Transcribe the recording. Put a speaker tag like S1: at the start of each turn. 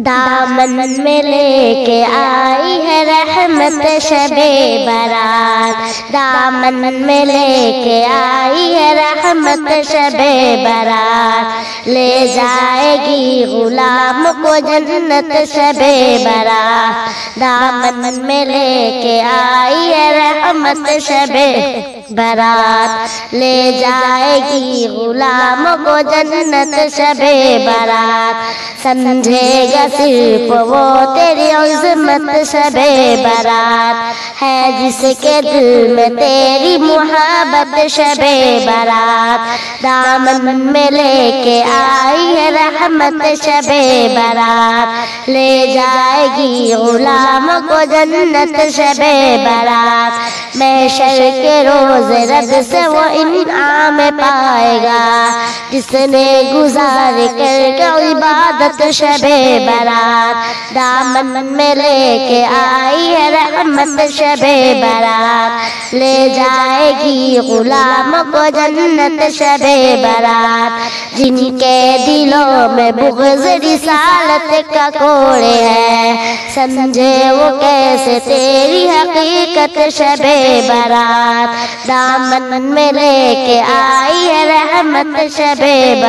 S1: دامن میں لے کے آئی ہے رحمت شب برات، دامن میں لے کے آئی ہے رحمت شب برات، لے جائے گی غلام کو جنت شب برات، دامن میں لے کے آئی ہے رحمت شب برات، لے جائے گی غلام کو جنت شب برات، سمجھے گا صرف وہ تیری عظمت شب برات، ہے جس کے دل میں تیری محبت شب برات، دامن میں لے کے آئی ہے رحمت شب برات، لے جائے گی غلام کو جنت شب برات، محشر کے روز رب سے وہ انعام پائے گا جس نے گزار کر کے عبادت شب برات، دامن میں لے کے آئی ہے رحمت شب برات، لے جائے گی غلام کو جنت شب برات، جن کے دلوں میں بغض رسالت کا کوڑے ہے، سمجھے وہ کیسے تیری حقیقت شب برات، دامن میں لے کے آئی ہے رحمت شب برات۔